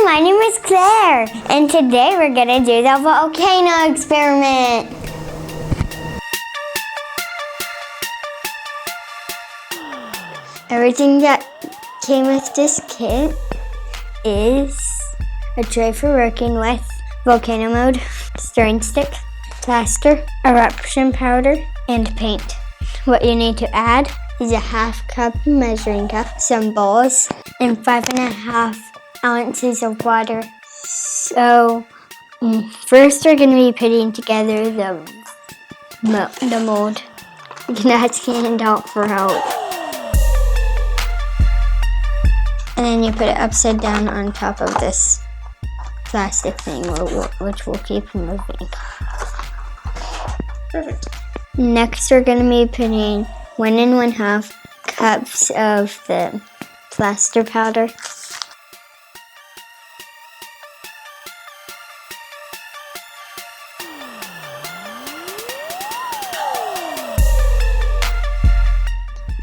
my name is Claire, and today we're gonna do the volcano experiment. Everything that came with this kit is a tray for working with, volcano mode, stirring stick, plaster, eruption powder, and paint. What you need to add is a 1/2 cup measuring cup, some bowls, and 5.5 ounces of water. So first we're going to be putting together the mold. You can ask hand out for help. And then you put it upside down on top of this plastic thing, which will keep moving. Perfect. Next we're going to be putting 1 1/2 cups of the plaster powder.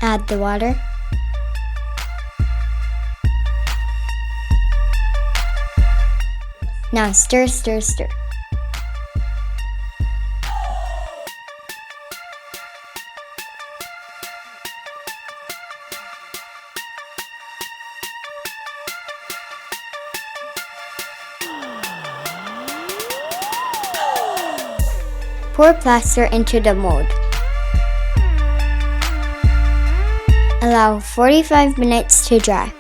Add the water. Now stir, stir, stir. Pour plaster into the mold. Allow 45 minutes to dry.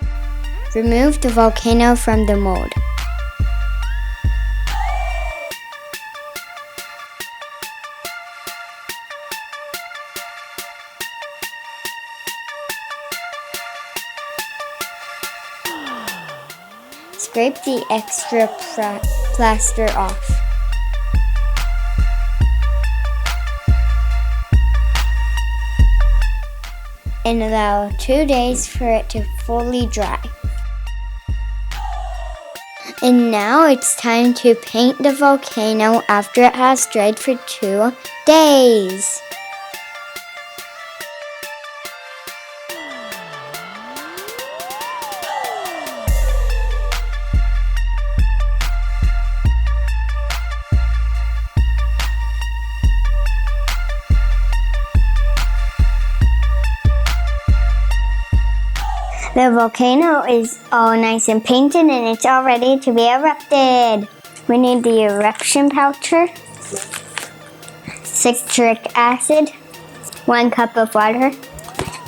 Remove the volcano from the mold. Scrape the extra plaster off. And allow 2 days for it to fully dry. And now it's time to paint the volcano after it has dried for 2 days. The volcano is all nice and painted and it's all ready to be erupted. We need the eruption powder, citric acid, 1 cup of water,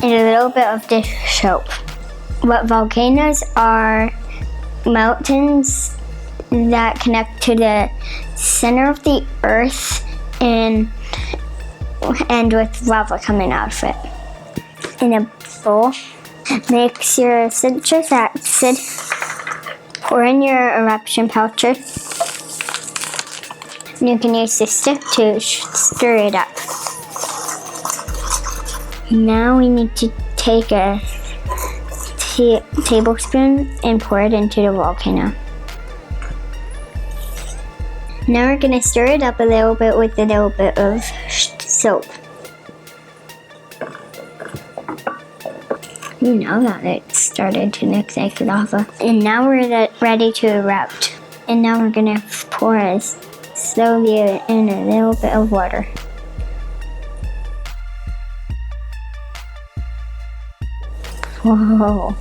and a little bit of dish soap. What volcanoes are mountains that connect to the center of the earth and with lava coming out of it. In a bowl, mix your citric acid, pour in your eruption powder. You can use the stick to stir it up. Now we need to take a tablespoon and pour it into the volcano. Now we're going to stir it up a little bit with a little bit of soap. Now that it's started to mix like lava. And now we're ready to erupt. And now we're gonna pour slowly in a little bit of water. Whoa.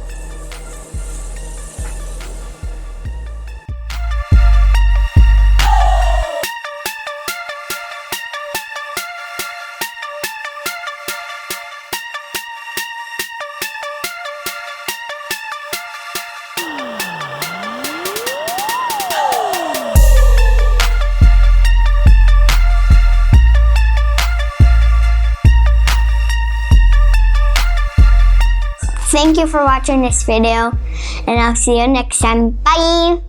Thank you for watching this video, and I'll see you next time. Bye!